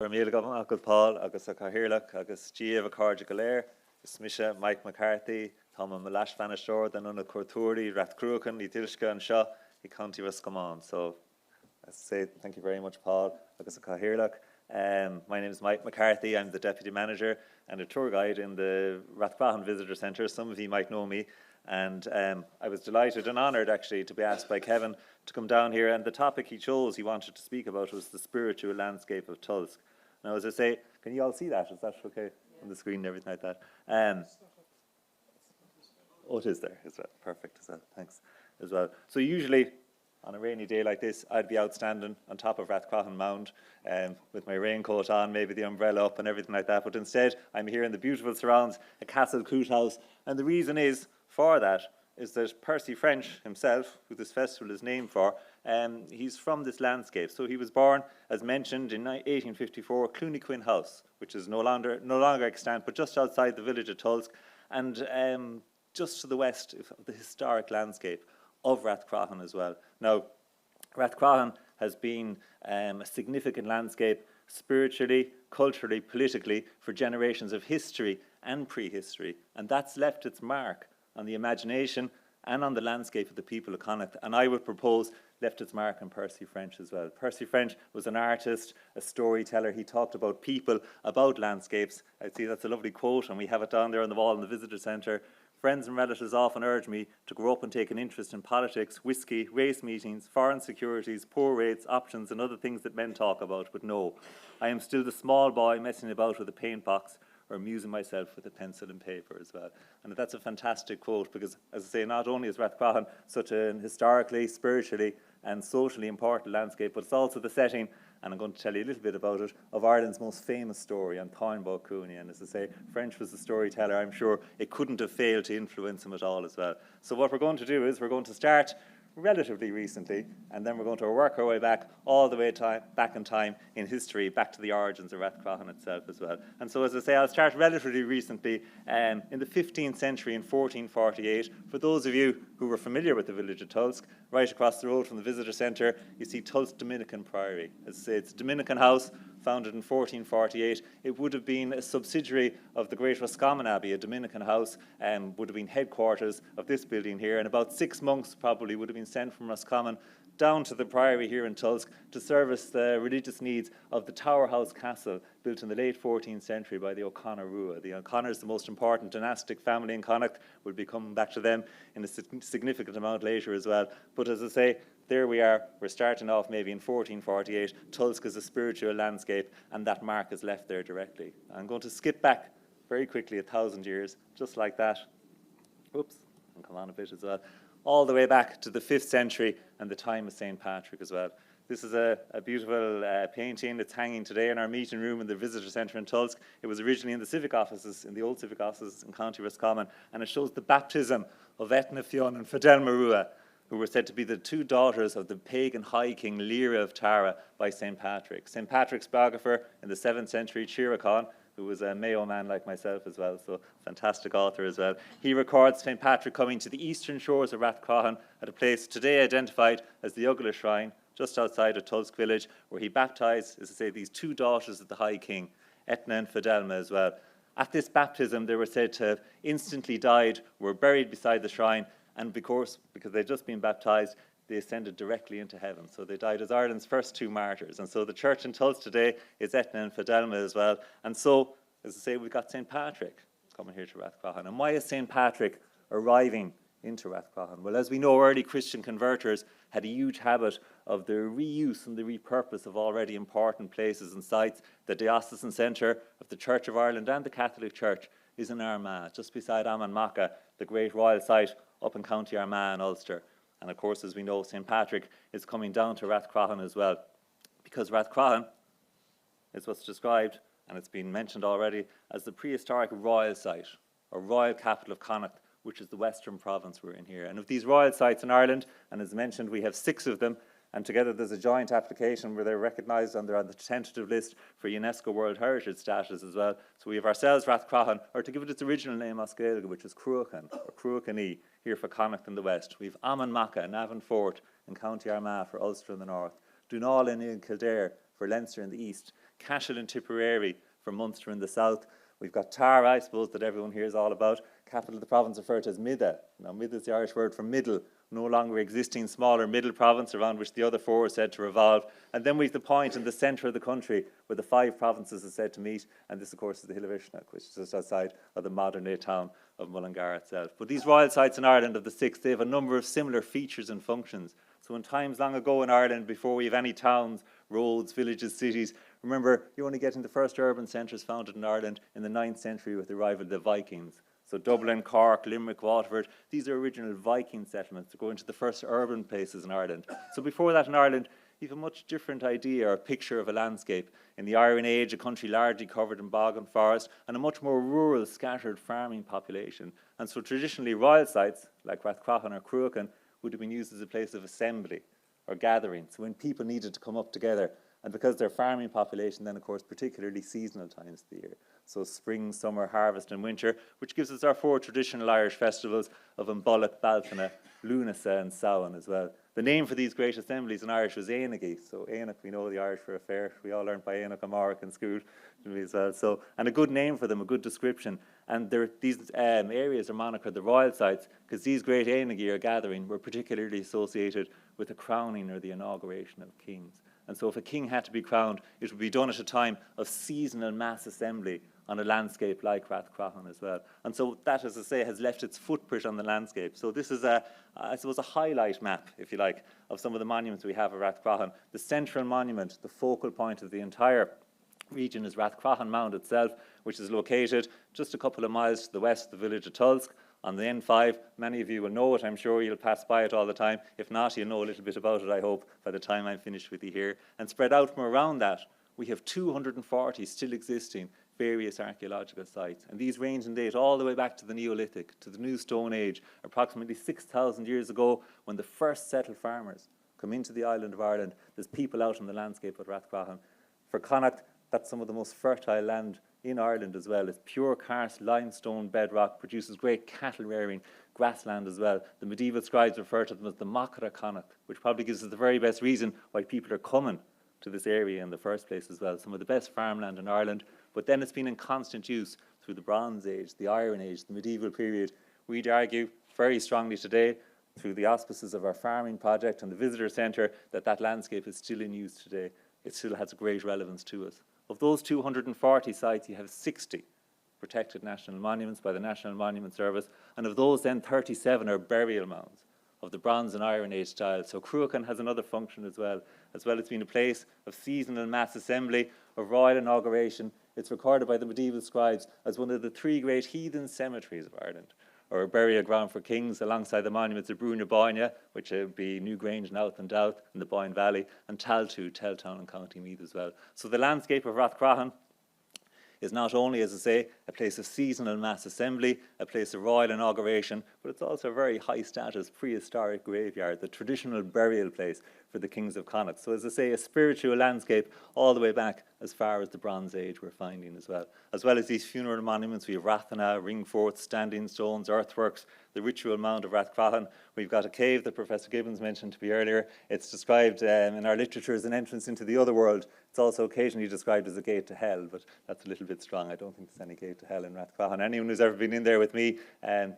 Míle go agus Paul agus a cahirirlach agus Díomh a Cardi Galéir, Smisha Mike McCarthy, Tá me leis fannasteir den una cuatúirí Rathcruachan í Tuilsce an seo I County Roscommon. So I say thank you very much, Paul agus a cahirirlach. My name is Mike McCarthy. I'm the Deputy Manager and a tour guide in the Rathcruachan Visitor Centre. Some of you might know me. And I was delighted and honoured actually to be asked by Kevin to come down here, and the topic he chose, he wanted to speak about, was the spiritual landscape of Tulsk. Now, as I say, can you all see that? Is that okay on the screen and everything like that? Oh, it is there. Is that perfect? Is that thanks as well? So usually on a rainy day like this, I'd be outstanding on top of Rathcruachan Mound with my raincoat on, maybe the umbrella up and everything like that. But instead, I'm here in the beautiful surrounds, a Castle Coot house, and the reason is for that is that Percy French himself, who this festival is named for, he's from this landscape. So he was born, as mentioned, in 1854, Cluniquin House, which is no longer extant, but just outside the village of Tulsk, and just to the west of the historic landscape of Rathcruachan as well. Now, Rathcruachan has been a significant landscape spiritually, culturally, politically, for generations of history and prehistory, and that's left its mark on the imagination and on the landscape of the people of Connacht, and I would propose left its mark on Percy French as well. Percy French was an artist, a storyteller. He talked about people, about landscapes. I see that's a lovely quote, and we have it down there on the wall in the visitor centre. Friends and relatives often urge me to grow up and take an interest in politics, whiskey, race meetings, foreign securities, poor rates, options, and other things that men talk about, but no, I am still the small boy messing about with a paint box or amusing myself with a pencil and paper as well. And that's a fantastic quote because, as I say, not only is Rathcruachan such an historically, spiritually and socially important landscape, but it's also the setting, and I'm going to tell you a little bit about it, of Ireland's most famous story on Táin Cooney. And as I say, French was a storyteller. I'm sure it couldn't have failed to influence him at all as well. So what we're going to do is we're going to start relatively recently, and then we're going to work our way back all the way back in time in history, back to the origins of Rathcruachan itself as well. And so, as I say, I'll start relatively recently in the 15th century in 1448. For those of you who were familiar with the village of Tulsk, right across the road from the visitor centre, you see Tulsk Dominican Priory. As I say, it's a Dominican house founded in 1448. It would have been a subsidiary of the Great Roscommon Abbey, a Dominican house, would have been headquarters of this building here, and about 6 monks probably would have been sent from Roscommon down to the priory here in Tulsk to service the religious needs of the Tower House Castle, built in the late 14th century by the O'Connor Rua. The O'Connors, the most important dynastic family in Connacht. We'll be coming back to them in a significant amount later as well. But as I say, there we are. We're starting off maybe in 1448. Tulsk is a spiritual landscape, and that mark is left there directly. I'm going to skip back very quickly 1,000 years, just like that. Oops, and come on a bit as well. All the way back to the 5th century and the time of St. Patrick as well. This is a beautiful painting that's hanging today in our meeting room in the visitor centre in Tulsk. It was originally in the civic offices, in the old civic offices in County Roscommon, and it shows the baptism of Etna Fionn and Fidelma Rua, who were said to be the 2 daughters of the pagan high king Lyra of Tara by St. Patrick. St. Patrick's biographer in the 7th century, Chiracán, who was a Mayo man like myself as well, so fantastic author as well. He records St. Patrick coming to the eastern shores of Rathcruachan at a place today identified as the Ugla Shrine, just outside of Tulsk village, where he baptised, as I say, these 2 daughters of the High King, Etna and Fidelma as well. At this baptism, they were said to have instantly died, were buried beside the shrine, and because they'd just been baptised, they ascended directly into heaven. So they died as Ireland's first 2 martyrs. And so the church in Tulsk today is Etna and Fidelma as well. And so, as I say, we've got St. Patrick coming here to Rathcruachan. And why is St. Patrick arriving into Rathcruachan? Well, as we know, early Christian converters had a huge habit of the reuse and the repurpose of already important places and sites. The diocesan centre of the Church of Ireland and the Catholic Church is in Armagh, just beside Amman the great royal site up in County Armagh and Ulster. And of course, as we know, St. Patrick is coming down to Rathcruachan as well, because Rathcruachan is what's described, and it's been mentioned already, as the prehistoric royal site, or royal capital of Connacht, which is the western province we're in here. And of these royal sites in Ireland, and as mentioned, we have 6 of them, and together there's a joint application where they're recognised and they're on the tentative list for UNESCO World Heritage status as well. So we have ourselves Rathcruachan, or to give it its original name, Oscailga, which is Cruachan, or Cruachan here for Connacht in the west. We have Amman and Navan Fort in County Armagh for Ulster in the north, Dunall in Kildare for Leinster in the east, Cashel and Tipperary for Munster in the south. We've got Tara, I suppose, that everyone hears all about. Capital of the province referred to as Midda. Now, Midda is the Irish word for middle, no longer existing smaller middle province around which the other four are said to revolve. And then we've the point in the centre of the country where the 5 provinces are said to meet. And this, of course, is the Hill of Uisneach, which is just outside of the modern-day town of Mullingar itself. But these royal sites in Ireland of the 6th, they have a number of similar features and functions. So in times long ago in Ireland, before we have any towns, roads, villages, cities, remember, you only get in the first urban centres founded in Ireland in the 9th century with the arrival of the Vikings. So Dublin, Cork, Limerick, Waterford, these are original Viking settlements that go into the first urban places in Ireland. So before that in Ireland, you have a much different idea or picture of a landscape. In the Iron Age, a country largely covered in bog and forest, and a much more rural, scattered farming population. And so traditionally, royal sites, like Rathcroghan or Cruachan, would have been used as a place of assembly or gathering. So when people needed to come up together, and because they're farming population, then of course particularly seasonal times of the year. So spring, summer, harvest and winter, which gives us our 4 traditional Irish festivals of Umbollock, Balfina, Lunasa and Samhain as well. The name for these great assemblies in Irish was Éannaigh. So Éannaigh, we know the Irish for a fair. We all learned by Éannaigh Amárach in school as well. So, and a good name for them, a good description. And these areas are monikered the royal sites because these great Éannaigh or gathering were particularly associated with the crowning or the inauguration of kings. And so if a king had to be crowned, it would be done at a time of seasonal mass assembly on a landscape like Rathcroghan as well. And so that, as I say, has left its footprint on the landscape. So this is, I suppose, a highlight map, if you like, of some of the monuments we have at Rathcroghan. The central monument, the focal point of the entire region, is Rathcroghan Mound itself, which is located just a couple of miles to the west of the village of Tulsk. On the N5, many of you will know it. I'm sure you'll pass by it all the time. If not, you'll know a little bit about it, I hope, by the time I'm finished with you here. And spread out from around that, we have 240 still existing various archaeological sites. And these range in date all the way back to the Neolithic, to the New Stone Age, approximately 6,000 years ago, when the first settled farmers come into the island of Ireland. There's people out on the landscape at Rathcroghan. For Connacht, that's some of the most fertile land in Ireland as well. It's pure karst limestone bedrock, produces great cattle rearing grassland as well. The medieval scribes refer to them as the Macra Connacht, which probably gives us the very best reason why people are coming to this area in the first place as well. Some of the best farmland in Ireland, but then it's been in constant use through the Bronze Age, the Iron Age, the medieval period. We'd argue very strongly today, through the auspices of our farming project and the visitor centre, that that landscape is still in use today. It still has a great relevance to us. Of those 240 sites, you have 60 protected national monuments by the National Monument Service, and of those then 37 are burial mounds of the Bronze and Iron Age style. So Cruachan has another function as well. As well, it's been a place of seasonal mass assembly, of royal inauguration. It's recorded by the medieval scribes as one of the 3 great heathen cemeteries of Ireland, or a burial ground for kings, alongside the monuments of Brúna Báine, which would be Newgrange, Nouth and Douth in the Boyne Valley, and Taltu, Teltown and County Meath as well. So the landscape of Rathcroghan is not only, as I say, a place of seasonal mass assembly, a place of royal inauguration, but it's also a very high-status prehistoric graveyard, the traditional burial place for the kings of Connacht. So, as I say, a spiritual landscape all the way back as far as the Bronze Age we're finding as well. As well as these funeral monuments, we have Rathana, ring forts, standing stones, earthworks, the ritual mound of Rathcroghan. We've got a cave that Professor Gibbons mentioned to me earlier. It's described in our literature as an entrance into the other world. It's also occasionally described as a gate to hell, but that's a little bit strong. I don't think there's any gate to hell in Rathcroghan. Anyone who's ever been in there with me,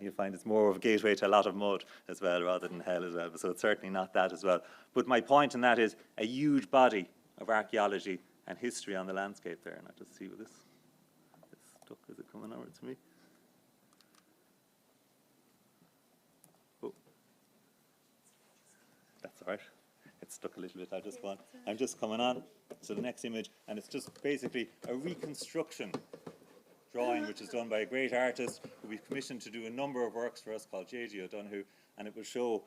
you'll find it's more of a gateway to a lot of mud as well, rather than hell as well. So it's certainly not that as well. But my point in that is a huge body of archaeology and history on the landscape there. And I'll just see what this stuck. Is it coming over to me? Oh, that's all right. It's stuck a little bit. I'm just coming on to the next image, and it's just basically a reconstruction drawing which is done by a great artist who we've commissioned to do a number of works for us called J.G. O'Donoghue, and it will show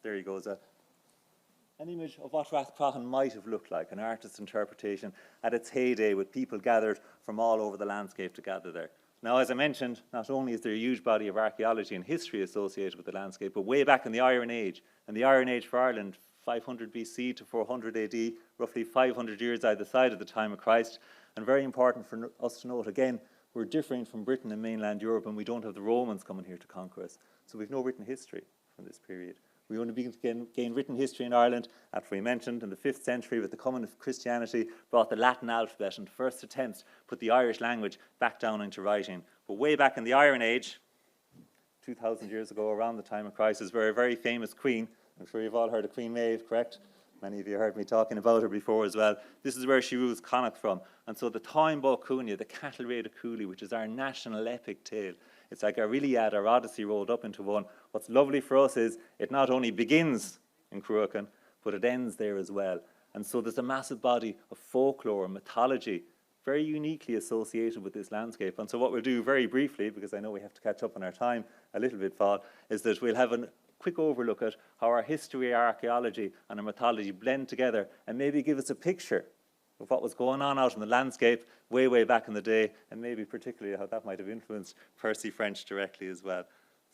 there he goes, an image of what Rathcroghan might have looked like, an artist's interpretation at its heyday, with people gathered from all over the landscape to gather there. Now, as I mentioned, not only is there a huge body of archaeology and history associated with the landscape, but way back in the Iron Age, and the Iron Age for Ireland, 500 BC to 400 AD, roughly 500 years either side of the time of Christ, and very important for us to note, again, we're differing from Britain and mainland Europe, and we don't have the Romans coming here to conquer us, so we've no written history from this period. We only begin to gain written history in Ireland after we mentioned in the 5th century with the coming of Christianity brought the Latin alphabet and first attempts put the Irish language back down into writing. But way back in the Iron Age, 2,000 years ago, around the time of Christ, where a very famous queen, I'm sure you've all heard of Queen Maeve, correct? Many of you heard me talking about her before as well. This is where she rules Connacht from. And so the Táin Bó Cúailnge, the Cattle Raid of Cooley, which is our national epic tale, it's like our Iliad, our Odyssey rolled up into one. What's lovely for us is it not only begins in Cruachan, but it ends there as well. And so there's a massive body of folklore and mythology very uniquely associated with this landscape. And so what we'll do very briefly, because I know we have to catch up on our time a little bit, Paul, is that we'll have a quick overlook at how our history, our archaeology and our mythology blend together and maybe give us a picture of what was going on out in the landscape way, way back in the day, and maybe particularly how that might have influenced Percy French directly as well.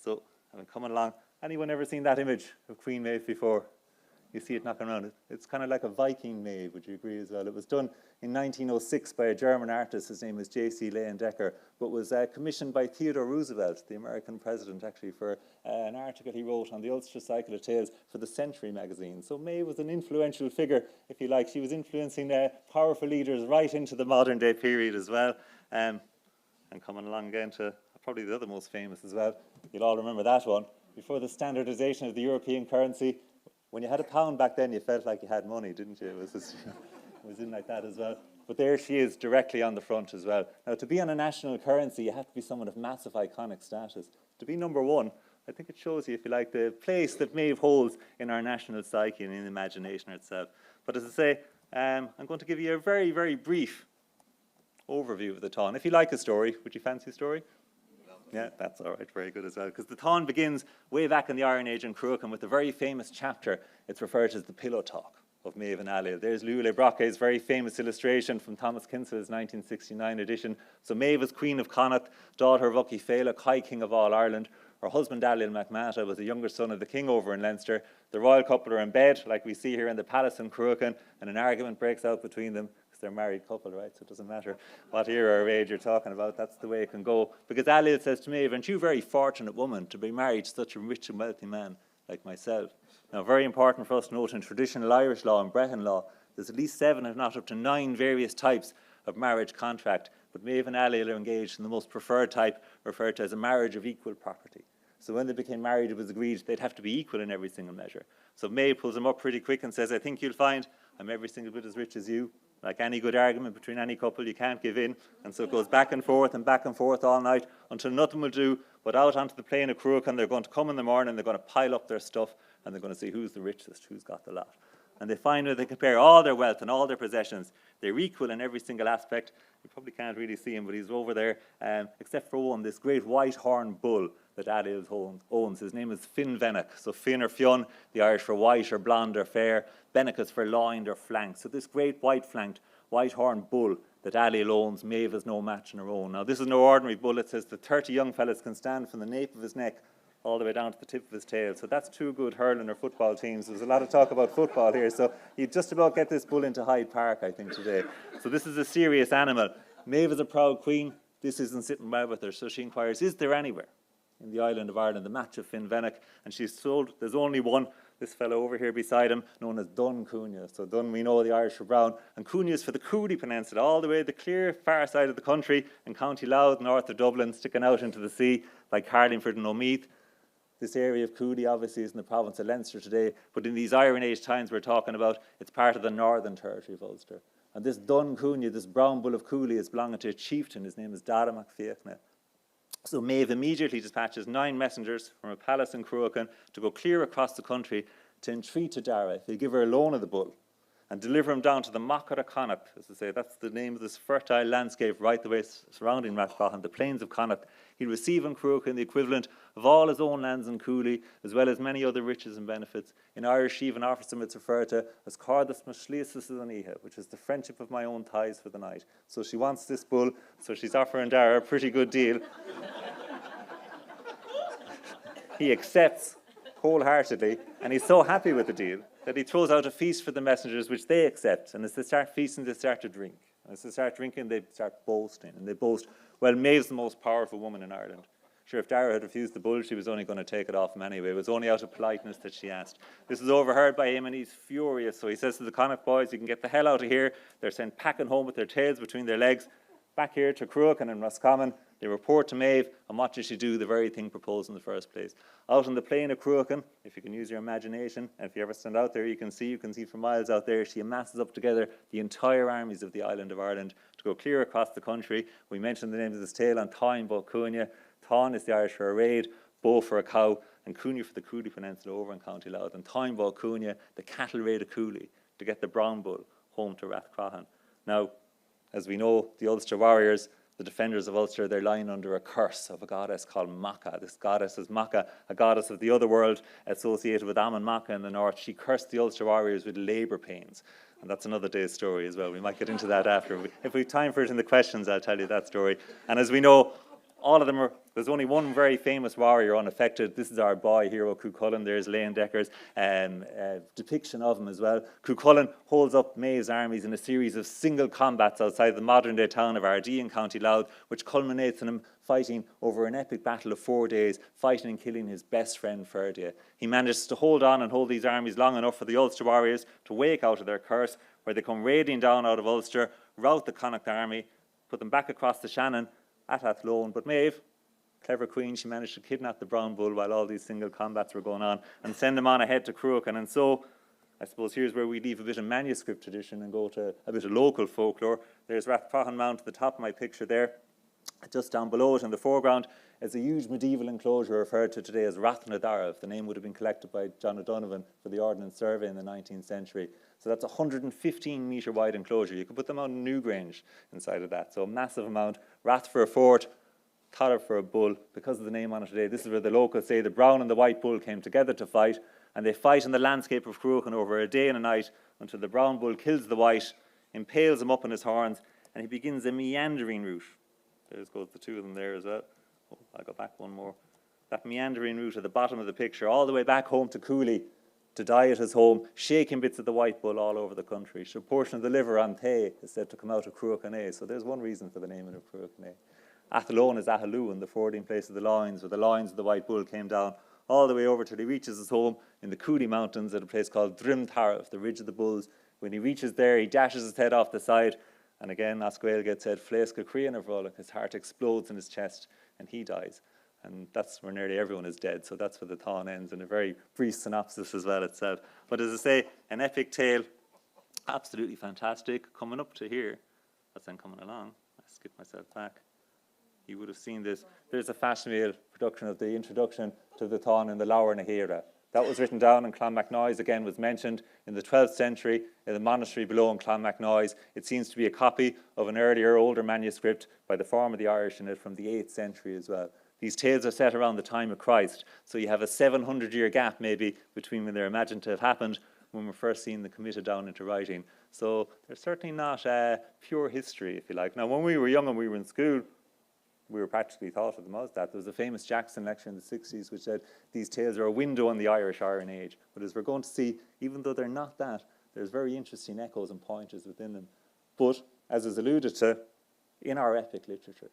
So, I'm coming along. Anyone ever seen that image of Queen Maeve before? You see it knocking around. It's kind of like a Viking Maeve, would you agree as well? It was done in 1906 by a German artist. His name was J.C. Leyendecker, but was commissioned by Theodore Roosevelt, the American president, actually, for an article he wrote on the Ulster Cycle of Tales for the Century magazine. So Maeve was an influential figure, if you like. She was influencing powerful leaders right into the modern day period as well. And coming along again to probably the other most famous as well. You'll all remember that one. Before the standardization of the European currency, when you had a pound back then, you felt like you had money, didn't you? It was just, it was in like that as well. But there she is, directly on the front as well. Now, to be on a national currency, you have to be someone of massive iconic status. To be number one, I think it shows you, if you like, the place that Maeve holds in our national psyche and in imagination itself. But as I say, I'm going to give you a very, very brief overview of the Táin. If you like a story, would you fancy a story? Yeah, that's all right, very good as well. Because the Táin begins way back in the Iron Age in Cruachan with a very famous chapter. It's referred to as the Pillow Talk of Maeve and Ailill. There's Luala Brocke's very famous illustration from Thomas Kinsel's 1969 edition. So Maeve is Queen of Connacht, daughter of Ucky Féile, High King of all Ireland. Her husband Ailill MacMata was the younger son of the king over in Leinster. The royal couple are in bed, like we see here in the palace in Cruachan, and an argument breaks out between them. They're a married couple, right? So it doesn't matter what era or age you're talking about. That's the way it can go. Because Ailill says to Maeve, aren't you a very fortunate woman to be married to such a rich and wealthy man like myself? Now, very important for us to note in traditional Irish law and Brehon law, there's at least 7, if not up to 9 various types of marriage contract. But Maeve and Ailill are engaged in the most preferred type, referred to as a marriage of equal property. So when they became married, it was agreed they'd have to be equal in every single measure. So Maeve pulls him up pretty quick and says, I think you'll find I'm every single bit as rich as you. Like any good argument between any couple, you can't give in. And so it goes back and forth all night until nothing will do but out onto the plain of Cruachan. They're going to come in the morning, they're going to pile up their stuff, and they're going to see who's the richest, who's got the lot. And they find that they compare all their wealth and all their possessions. They're equal in every single aspect. You probably can't really see him, but he's over there, except for one, this great white horn bull that Ailill owns. His name is Fin Venach. So Fin or Fionn, the Irish for white or blonde or fair. Venach is for loined or flanked. So this great white-flanked, white-horned bull that Ailill owns, Maeve has no match in her own. Now, this is no ordinary bull. It says the 30 young fellas can stand from the nape of his neck all the way down to the tip of his tail. So that's 2 good hurling or football teams. There's a lot of talk about football here. So you just about get this bull into Hyde Park, I think, today. So this is a serious animal. Maeve is a proud queen. This isn't sitting well with her. So she inquires, is there anywhere in the island of Ireland the match of Fin Venach? And she's told there's only one. This fellow over here beside him, known as Dun Cúailnge. So Dun, we know the Irish for brown. And Cúailnge is for the Cooley Peninsula, all the way the clear far side of the country, in County Louth, north of Dublin, sticking out into the sea, like Carlingford and Omeath. This area of Cooley obviously is in the province of Leinster today, but in these Iron Age times we're talking about, it's part of the northern territory of Ulster. And this Dun Cúailnge, this brown bull of Cooley, is belonging to a chieftain. His name is Dara MacFiachna. So Maeve immediately dispatches 9 messengers from a palace in Cruachan to go clear across the country to entreat to Dara if he'll give her a loan of the bull and deliver him down to the Mochar of Connacht. As I say, that's the name of this fertile landscape right the way surrounding Rathcroghan, the plains of Connacht. He'll receive in Cruachan the equivalent of all his own lands in Cooley, as well as many other riches and benefits. In Irish, she even offers him, it's referred to as Cardas Mashliasis Aniha, which is the friendship of my own ties for the night. So she wants this bull, so she's offering Dara a pretty good deal. He accepts wholeheartedly, and he's so happy with the deal that he throws out a feast for the messengers, which they accept. And as they start feasting, they start to drink. And as they start drinking, they start boasting. And they boast, well, Maeve's the most powerful woman in Ireland. Sure, if Dara had refused the bull, she was only going to take it off him anyway. It was only out of politeness that she asked. This is overheard by him, and he's furious. So he says to the Connacht boys, you can get the hell out of here. They're sent packing home with their tails between their legs. Back here to Cruachan and Roscommon, they report to Maeve, and what does she do? The very thing proposed in the first place. Out on the plain of Cruachan, if you can use your imagination, and if you ever stand out there, you can see for miles out there, she amasses up together the entire armies of the island of Ireland to go clear across the country. We mentioned the names of this tale on Tyne, Bo Cúine. Táin is the Irish for a raid, Bo for a cow, and Cúine for the Cooley Peninsula over in County Louth. And Tyne, Bo Cúine, the cattle raid of Cooley to get the brown bull home to Rathcroghan. Now, as we know, the Ulster warriors, the defenders of Ulster, they're lying under a curse of a goddess called Macha. This goddess is Macha, a goddess of the other world associated with Ammon Macha in the north. She cursed the Ulster warriors with labour pains. And that's another day's story as well. We might get into that after. If we have time for it in the questions, I'll tell you that story. And as we know, all of them are, there's only one very famous warrior unaffected. This is our boy hero, Cuchulainn. There's Léon Decker's depiction of him as well. Cuchulainn holds up Maeve's armies in a series of single combats outside the modern-day town of Ardee in County Louth, which culminates in him fighting over an epic battle of 4 days, fighting and killing his best friend, Ferdia. He manages to hold on and hold these armies long enough for the Ulster warriors to wake out of their curse, where they come raiding down out of Ulster, rout the Connacht army, put them back across the Shannon, at Athlone. But Maeve, clever queen, she managed to kidnap the brown bull while all these single combats were going on and send him on ahead to Cruachan. And so, I suppose here's where we leave a bit of manuscript tradition and go to a bit of local folklore. There's Rathcroghan Mount at the top of my picture there. Just down below it in the foreground is a huge medieval enclosure referred to today as Rathnadarav. The name would have been collected by John O'Donovan for the Ordnance Survey in the 19th century. So that's a 115-metre wide enclosure. You could put them on Newgrange inside of that. So a massive amount. Rath for a fort, Tara for a bull. Because of the name on it today, this is where the locals say the brown and the white bull came together to fight, and they fight in the landscape of Cruachan over a day and a night until the brown bull kills the white, impales him up on his horns, and he begins a meandering route. There goes the two of them there as well. Oh, I'll go back one more. That meandering route at the bottom of the picture, all the way back home to Cooley, to die at his home, shaking bits of the white bull all over the country. So a portion of the liver on Thay is said to come out of Cruachan. So there's one reason for the naming of Cruachan. Athlone is Athaloo, the fording place of the lines, where the lines of the white bull came down all the way over till he reaches his home in the Cooley Mountains at a place called Drimtarif, the Ridge of the Bulls. When he reaches there, he dashes his head off the side, and again, Oscail gets said, Fleisca Crean Vrolach, his heart explodes in his chest, and he dies. And that's where nearly everyone is dead, so that's where the Táin ends, in a very brief synopsis as well itself. But as I say, an epic tale, absolutely fantastic. Coming up to here, that's then coming along. I skipped myself back. You would have seen this. There's a fashionable production of the introduction to the Táin in the Lower Nahira. That was written down in Clonmacnoise, again was mentioned in the 12th century in the monastery below in Clonmacnoise. It seems to be a copy of an earlier, older manuscript by the Form of the Irish in it from the 8th century as well. These tales are set around the time of Christ, so you have a 700-year gap maybe between when they're imagined to have happened when we're first seeing them committed down into writing. So they're certainly not pure history, if you like. Now, when we were young and we were in school, we were practically taught of them as that. There was a famous Jackson lecture in the 60s which said these tales are a window on the Irish Iron Age. But as we're going to see, even though they're not that, there's very interesting echoes and pointers within them. But, as is alluded to, in our epic literature,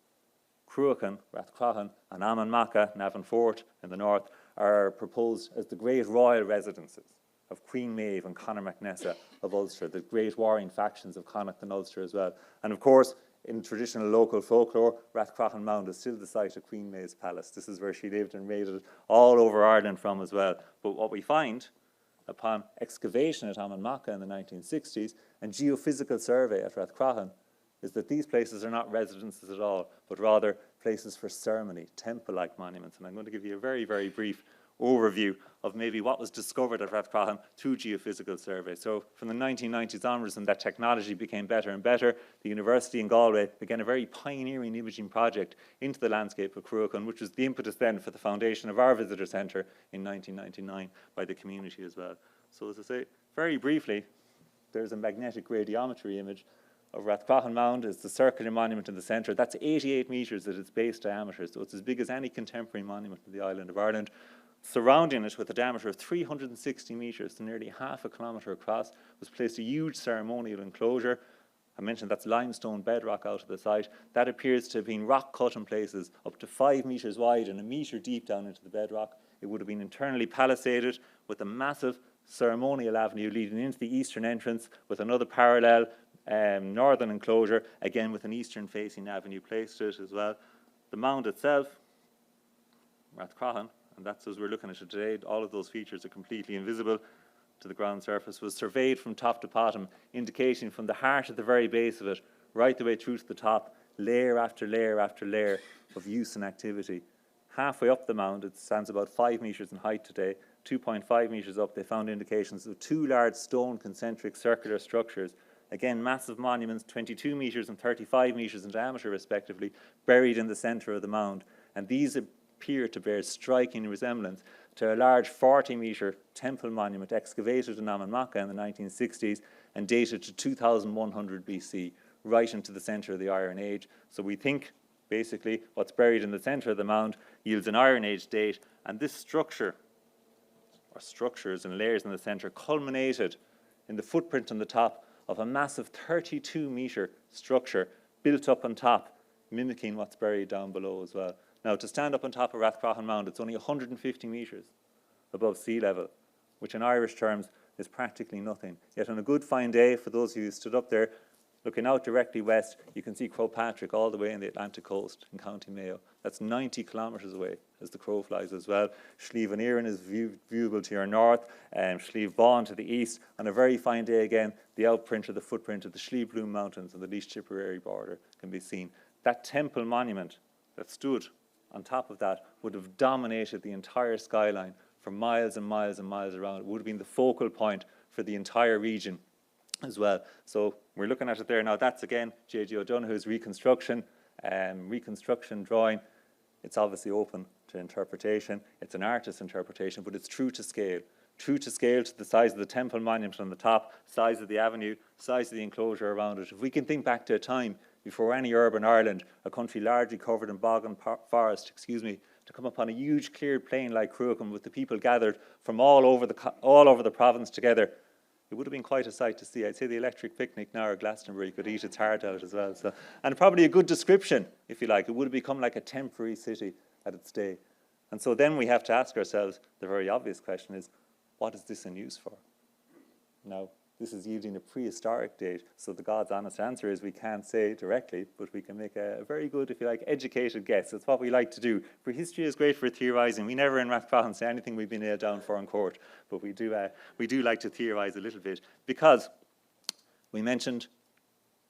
Cruachan, Rathcroghan, and Ammon Macha, Navan Fort in the north, are proposed as the great royal residences of Queen Maeve and Conor MacNessa of Ulster, the great warring factions of Connacht and Ulster as well. And of course, in traditional local folklore, Rathcroghan Mound is still the site of Queen Maeve's palace. This is where she lived and raided all over Ireland from as well. But what we find upon excavation at Ammon Macha in the 1960s and geophysical survey at Rathcroghan is that these places are not residences at all, but rather places for ceremony, temple-like monuments. And I'm going to give you a very, very brief overview of maybe what was discovered at Rathcroghan through geophysical survey. So from the 1990s onwards, and that technology became better and better, the university in Galway began a very pioneering imaging project into the landscape of Cruachan, which was the impetus then for the foundation of our visitor centre in 1999 by the community as well. So as I say, very briefly, there's a magnetic radiometry image of Rathcroghan Mound. Is the circular monument in the centre. That's 88 metres at its base diameter, so it's as big as any contemporary monument in the island of Ireland. Surrounding it with a diameter of 360 metres, to nearly half a kilometre across, was placed a huge ceremonial enclosure. I mentioned that's limestone bedrock out of the site. That appears to have been rock cut in places up to 5 metres wide and 1 metre deep down into the bedrock. It would have been internally palisaded with a massive ceremonial avenue leading into the eastern entrance with another parallel northern enclosure, again with an eastern facing avenue placed to it as well. The mound itself, Rathcroghan, and that's as we're looking at it today, all of those features are completely invisible to the ground surface, was surveyed from top to bottom, indicating from the heart at the very base of it, right the way through to the top, layer after layer after layer of use and activity. Halfway up the mound, it stands about 5 metres in height today, 2.5 metres up, they found indications of 2 large stone concentric circular structures, again massive monuments, 22 metres and 35 metres in diameter respectively, buried in the centre of the mound. And these appear to bear striking resemblance to a large 40-metre temple monument excavated in Amanmaka in the 1960s and dated to 2100 BC, right into the centre of the Iron Age. So we think, basically, what's buried in the centre of the mound yields an Iron Age date, and this structure, or structures and layers in the centre, culminated in the footprint on the top of a massive 32-metre structure built up on top, mimicking what's buried down below as well. Now, to stand up on top of Rathcroghan Mound, it's only 150 metres above sea level, which in Irish terms is practically nothing. Yet on a good fine day, for those of you who stood up there, looking out directly west, you can see Crowpatrick all the way in the Atlantic coast in County Mayo. That's 90 kilometres away as the crow flies as well. Slieve an Éireann is viewable to your north, and Slieve Bawn to the east. On a very fine day again, the outprint or the footprint of the Slieve Bloom Mountains and the Laois Tipperary border can be seen. That temple monument that stood on top of that would have dominated the entire skyline for miles and miles and miles around. It would have been the focal point for the entire region as well. So we're looking at it there now. That's again J.G. O'Donoghue's reconstruction drawing. It's obviously open to interpretation. It's an artist's interpretation, but it's true to scale to the size of the temple monument on the top, size of the avenue, size of the enclosure around it. If we can think back to a time before any urban Ireland, a country largely covered in bog and forest, to come upon a huge cleared plain like Cruachan with the people gathered from all over the province together, it would have been quite a sight to see. I'd say the electric picnic now or Glastonbury could eat its heart out as well. So, and probably a good description, if you like. It would have become like a temporary city at its day. And so then we have to ask ourselves, the very obvious question is, what is this in use for? Now, this is yielding a prehistoric date, so the God's honest answer is we can't say directly, but we can make a very good, if you like, educated guess. It's what we like to do. For history is great for theorising. We never in Rathcroghan say anything we've been nailed down for in court, but we do like to theorise a little bit, because we mentioned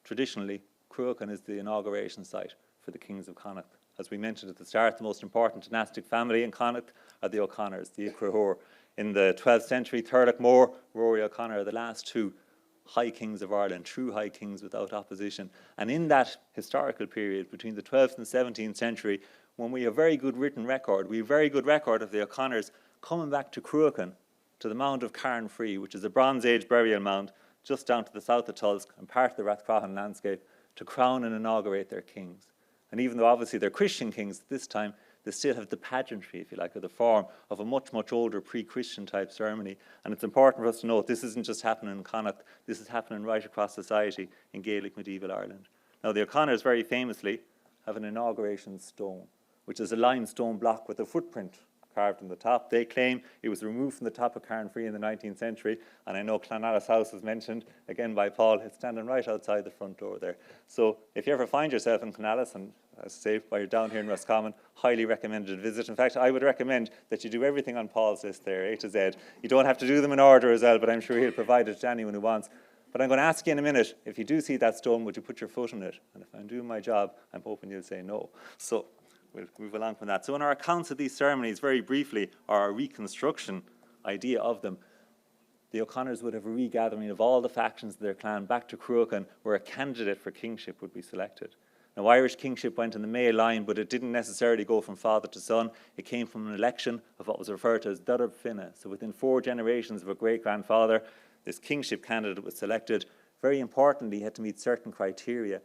traditionally Cruachan is the inauguration site for the kings of Connacht. As we mentioned at the start, the most important dynastic family in Connacht are the O'Connors, the Ichruhor. In the 12th century, Thurlock Moore, Rory O'Connor are the last two high kings of Ireland, true high kings without opposition. And in that historical period, between the 12th and 17th century, when we have very good written record, we have very good record of the O'Connors coming back to Cruachan, to the mound of Carn Free, which is a Bronze Age burial mound just down to the south of Tulsk and part of the Rathcroghan landscape, to crown and inaugurate their kings. And even though obviously they're Christian kings at this time, they still have the pageantry, if you like, or the form of a much, much older pre-Christian type ceremony. And it's important for us to note this isn't just happening in Connacht, this is happening right across society in Gaelic medieval Ireland. Now, the O'Connors very famously have an inauguration stone, which is a limestone block with a footprint carved on the top. They claim it was removed from the top of Carn Free in the 19th century, and I know Clonallis House was mentioned, again by Paul. It's standing right outside the front door there. So if you ever find yourself in Clonallis, and as I say, while you're down here in Roscommon, highly recommended visit. In fact, I would recommend that you do everything on Paul's list there, A to Z. You don't have to do them in order as well, but I'm sure he'll provide it to anyone who wants. But I'm going to ask you in a minute, if you do see that stone, would you put your foot on it? And if I'm doing my job, I'm hoping you'll say no. So we'll move along from that. So in our accounts of these ceremonies, very briefly, or our reconstruction idea of them, the O'Connors would have a regathering of all the factions of their clan back to Cruachan, where a candidate for kingship would be selected. Now, Irish kingship went in the male line, but it didn't necessarily go from father to son. It came from an election of what was referred to as Dudab Finna. So within 4 generations of a great-grandfather, this kingship candidate was selected. Very importantly, he had to meet certain criteria.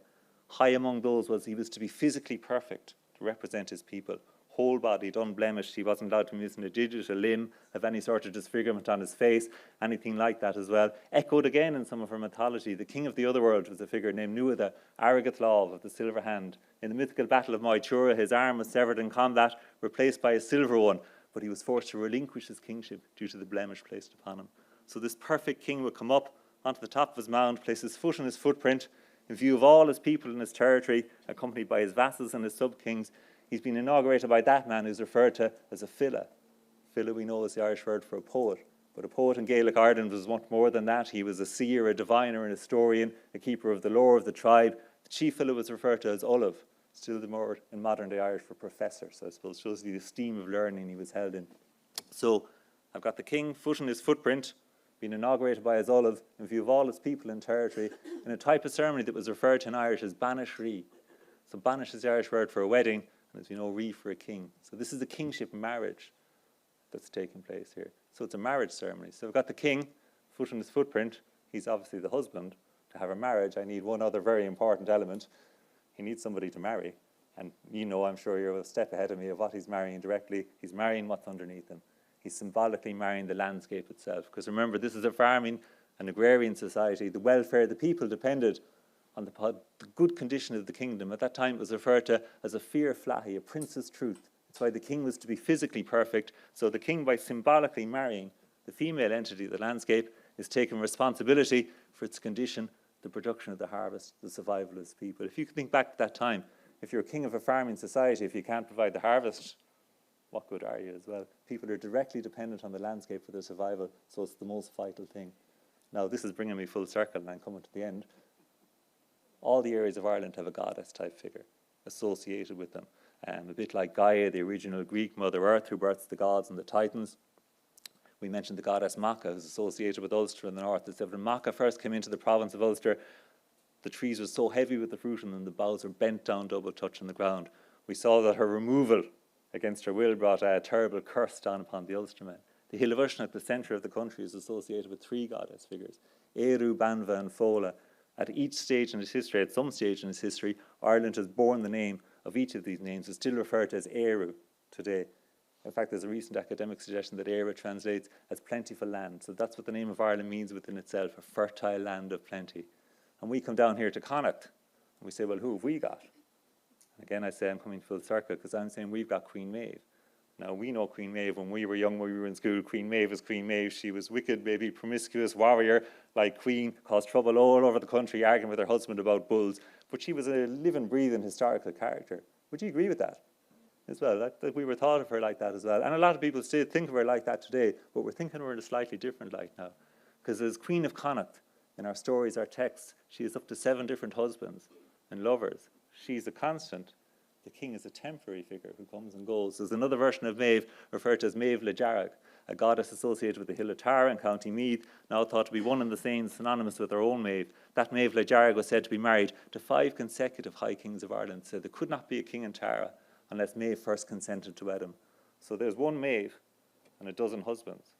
High among those was he was to be physically perfect to represent his people, whole-bodied, unblemished. He wasn't allowed to be missing a digit, a limb, have any sort of disfigurement on his face, anything like that as well. Echoed again in some of her mythology. The king of the otherworld was a figure named Nuada, Aragathláv of the silver hand. In the mythical battle of Moytura, his arm was severed in combat, replaced by a silver one, but he was forced to relinquish his kingship due to the blemish placed upon him. So this perfect king would come up onto the top of his mound, place his foot in his footprint, in view of all his people in his territory, accompanied by his vassals and his sub-kings. He's been inaugurated by that man who's referred to as a filla. Filla, we know, is the Irish word for a poet. But a poet in Gaelic Ireland was much more than that. He was a seer, a diviner, an historian, a keeper of the lore of the tribe. The chief filla was referred to as Olive, still the word in modern-day Irish for professor. So I suppose shows the esteem of learning he was held in. So I've got the king, foot in his footprint, being inaugurated by his Olive in view of all his people and territory in a type of ceremony that was referred to in Irish as banish rí. So banish is the Irish word for a wedding, and as you know, rí for a king. So this is the kingship marriage that's taking place here. So it's a marriage ceremony. So we've got the king, foot in his footprint. He's obviously the husband. To have a marriage, I need one other very important element. He needs somebody to marry. And you know, I'm sure you're a step ahead of me of what he's marrying directly. He's marrying what's underneath him. He's symbolically marrying the landscape itself. Because remember, this is a farming and agrarian society. The welfare of the people depended on the good condition of the kingdom. At that time, it was referred to as a fear flahi, a prince's truth. That's why the king was to be physically perfect. So the king, by symbolically marrying the female entity of the landscape, is taking responsibility for its condition, the production of the harvest, the survival of its people. If you think back to that time, if you're a king of a farming society, if you can't provide the harvest, what good are you as well? People are directly dependent on the landscape for their survival, so it's the most vital thing. Now, this is bringing me full circle, and I'm coming to the end. All the areas of Ireland have a goddess-type figure associated with them. A bit like Gaia, the original Greek Mother Earth, who births the gods and the titans. We mentioned the goddess Macha, who's associated with Ulster in the north. It said when Macha first came into the province of Ulster, the trees were so heavy with the fruit in them, the boughs were bent down double touching the ground. We saw that her removal against her will brought a terrible curse down upon the Ulstermen. The hill of Uisneach at the centre of the country is associated with three goddess figures, Eru, Banva and Fola. At each stage in its history, at some stage in its history, Ireland has borne the name of each of these names. It's still referred to as Eru today. In fact, there's a recent academic suggestion that Eru translates as plentiful land. So that's what the name of Ireland means within itself, a fertile land of plenty. And we come down here to Connacht, and we say, well, who have we got? And again, I say I'm coming full circle, because I'm saying we've got Queen Maeve. Now, we know Queen Maeve when we were young, when we were in school. Queen Maeve was Queen Maeve. She was wicked, maybe promiscuous warrior, like Queen, caused trouble all over the country, arguing with her husband about bulls. But she was a living, breathing, historical character. Would you agree with that as well? That we were thought of her like that as well. And a lot of people still think of her like that today, but we're thinking of her in a slightly different light now. Because as Queen of Connacht, in our stories, our texts, she has up to 7 different husbands and lovers. She's a constant. The king is a temporary figure who comes and goes. There's another version of Maeve referred to as Maeve le Jarrag, a goddess associated with the hill of Tara in County Meath, now thought to be one and the same, synonymous with our own Maeve. That Maeve le Jarrag was said to be married to 5 consecutive high kings of Ireland. So there could not be a king in Tara unless Maeve first consented to wed him. So there's one Maeve and a dozen husbands.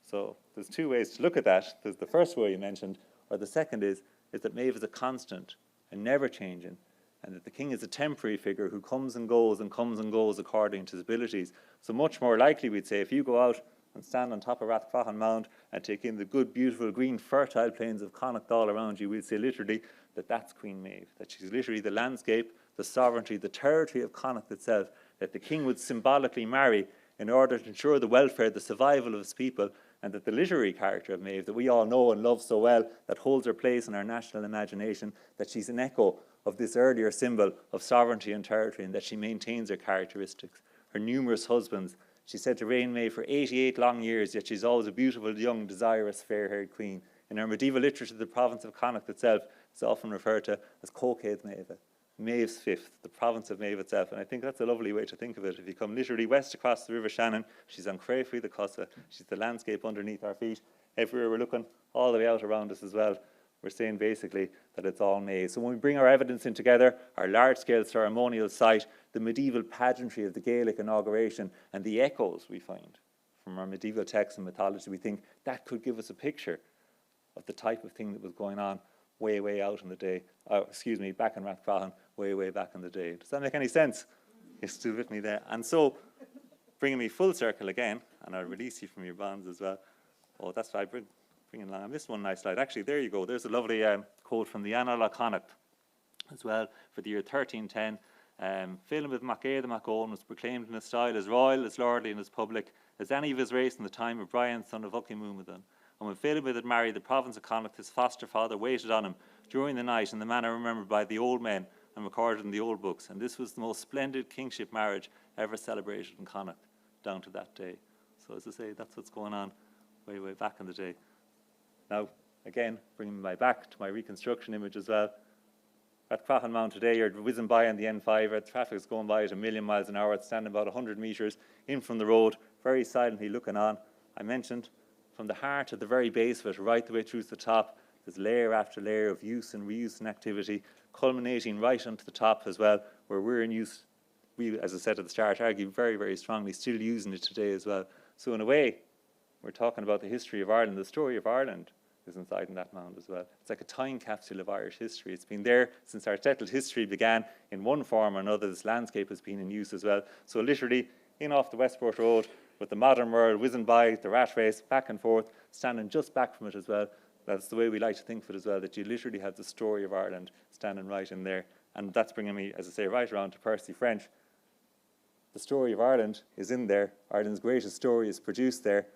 So there's 2 ways to look at that. There's the first way you mentioned, or the second is that Maeve is a constant and never changing, and that the king is a temporary figure who comes and goes according to his abilities. So much more likely, we'd say, if you go out and stand on top of Rathcroghan Mound and take in the good, beautiful, green, fertile plains of Connacht all around you, we'd say literally that that's Queen Maeve, that she's literally the landscape, the sovereignty, the territory of Connacht itself, that the king would symbolically marry in order to ensure the welfare, the survival of his people, and that the literary character of Maeve that we all know and love so well, that holds her place in our national imagination, that she's an echo of this earlier symbol of sovereignty and territory, and that she maintains her characteristics. Her numerous husbands, she's said to reign Maeve for 88 long years, yet she's always a beautiful, young, desirous, fair-haired queen. In our medieval literature, the province of Connacht itself is often referred to as Cócéad Maeve, Maeve's fifth, the province of Maeve itself. And I think that's a lovely way to think of it. If you come literally west across the River Shannon, she's on Crayfree, the Cossa, she's the landscape underneath our feet. Everywhere we're looking, all the way out around us as well, we're saying basically that it's all Maeve. So when we bring our evidence in together, our large-scale ceremonial site, the medieval pageantry of the Gaelic inauguration, and the echoes we find from our medieval texts and mythology, we think that could give us a picture of the type of thing that was going on way out in the day, back in Rathcroghan, way back in the day. Does that make any sense? You're still with me there. And so bringing me full circle again, and I'll release you from your bonds as well. Oh, that's why I bring along. I missed one nice slide. Actually, there you go. There's a lovely quote from the Anal Connacht as well for the year 1310. Phelim with MacAir the MacOwen was proclaimed in a style as royal, as lordly, and as public as any of his race in the time of Brian, son of Uckimumudan. And when Phelim had married, the province of Connacht, his foster father waited on him during the night in the manner remembered by the old men and recorded in the old books. And this was the most splendid kingship marriage ever celebrated in Connacht down to that day. So as I say, that's what's going on way, way back in the day. Now, again, bringing my back to my reconstruction image as well. At Croghan Mount today, you're whizzing by on the N5, traffic is going by at 1,000,000 miles an hour. It's standing about 100 metres in from the road, very silently looking on. I mentioned from the heart at the very base of it, right the way through to the top, there's layer after layer of use and reuse and activity, culminating right onto the top as well, where we're in use. We, as I said at the start, argue very, very strongly, still using it today as well. So in a way, we're talking about the history of Ireland, the story of Ireland is inside in that mound as well. It's like a time capsule of Irish history. It's been there since our settled history began in one form or another. This landscape has been in use as well. So literally, in off the Westport Road, with the modern world whizzing by, the rat race, back and forth, standing just back from it as well. That's the way we like to think of it as well, that you literally have the story of Ireland standing right in there. And that's bringing me, as I say, right around to Percy French. The story of Ireland is in there. Ireland's greatest story is produced there.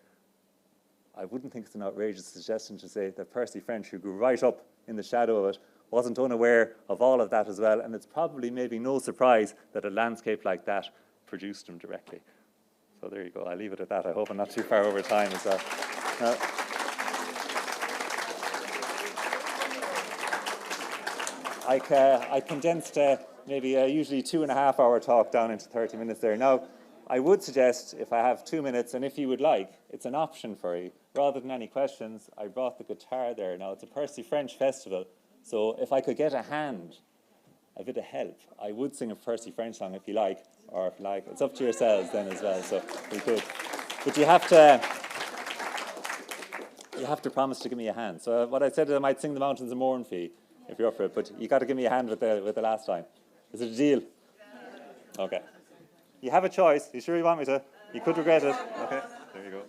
I wouldn't think it's an outrageous suggestion to say that Percy French, who grew right up in the shadow of it, wasn't unaware of all of that as well. And it's probably maybe no surprise that a landscape like that produced him directly. So there you go. I'll leave it at that. I hope I'm not too far over time as well. I condensed maybe a usually 2.5 hour talk down into 30 minutes there. Now, I would suggest if I have 2 minutes, and if you would like, it's an option for you. Rather than any questions, I brought the guitar there. Now, it's a Percy French festival, so if I could get a hand, a bit of help, I would sing a Percy French song if you like, or if you like. It's up to yourselves then as well, so we could. But you have to promise to give me a hand. So what I said is I might sing The Mountains of Mourne for you, if you're up for it, but you got to give me a hand with the last time. Is it a deal? Okay. You have a choice. You sure you want me to? You could regret it. Okay, there you go.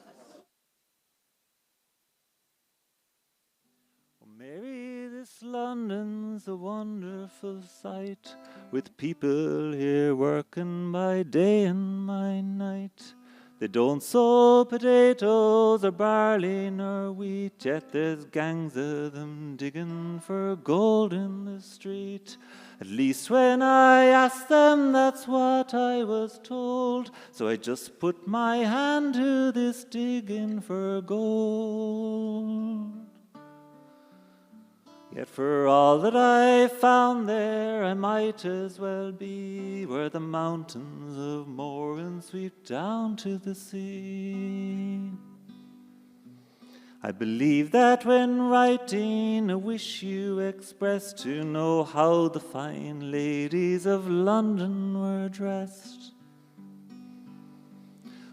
Oh, Mary, this London's a wonderful sight, with people here working by day and by night. They don't sow potatoes or barley nor wheat, yet there's gangs of them digging for gold in the street. At least when I asked them, that's what I was told. So I just put my hand to this digging for gold. Yet for all that I found there, I might as well be where the mountains of Mourne sweep down to the sea. I believe that when writing a wish you expressed to know how the fine ladies of London were dressed.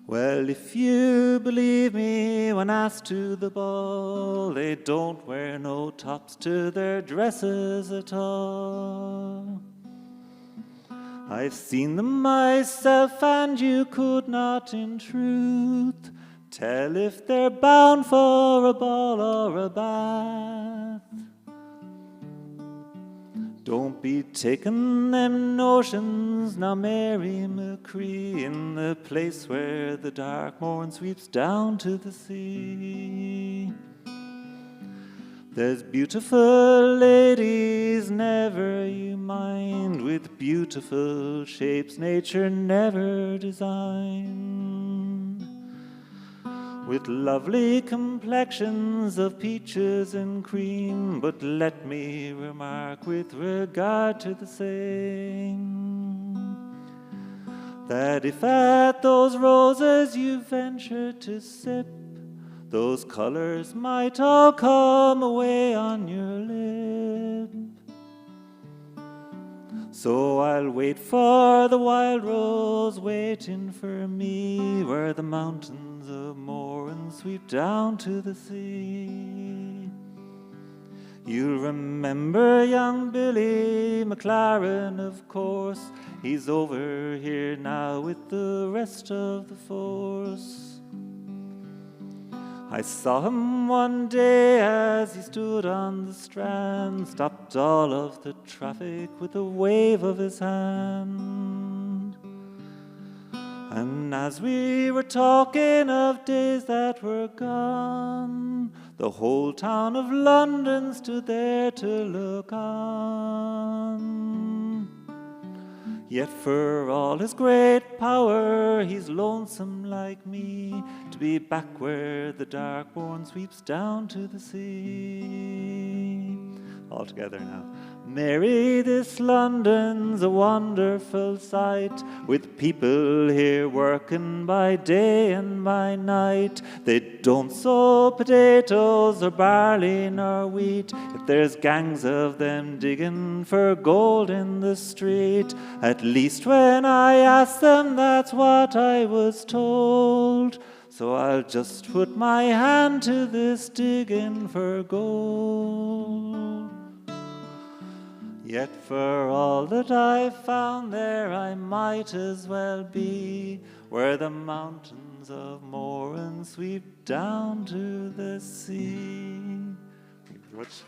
Well, if you believe me when asked to the ball, they don't wear no tops to their dresses at all. I've seen them myself, and you could not in truth tell if they're bound for a ball or a bath. Don't be taking them notions now, Mary McCree, in the place where the dark morn sweeps down to the sea. There's beautiful ladies, never you mind, with beautiful shapes nature never designed, with lovely complexions of peaches and cream. But let me remark with regard to the same, that if at those roses you venture to sip, those colours might all come away on your lip. So I'll wait for the wild rose waiting for me, where the mountains of Mourne sweep down to the sea. You'll remember young Billy McLaren, of course. He's over here now with the rest of the force. I saw him one day as he stood on the strand, stopped all of the traffic with a wave of his hand. And as we were talking of days that were gone, the whole town of London stood there to look on. Yet for all his great power, he's lonesome like me, to be back where the dark bourne sweeps down to the sea. All together now. Mary, this London's a wonderful sight, with people here working by day and by night. They don't sow potatoes or barley nor wheat, yet there's gangs of them digging for gold in the street. At least when I asked them, that's what I was told. So I'll just put my hand to this digging for gold. Yet for all that I've found there, I might as well be where the mountains of Moran sweep down to the sea. Thank you very much.